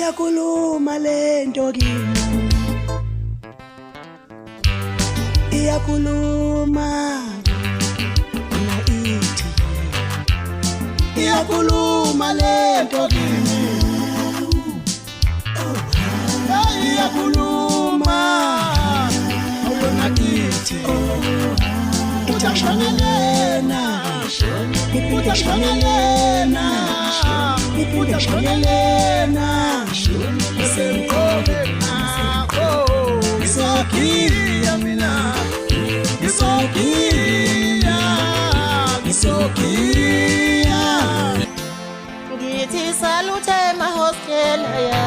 Iyakhuluma lento kimi, iyakhuluma na ithi, iyakhuluma lento kimi, iyakhuluma yona ithi, utashonelena, utashonelena, utashonelena, semkhona, ngizogiya mina, ngizogiya, ngizogiya. Ngithi salute mahostela ya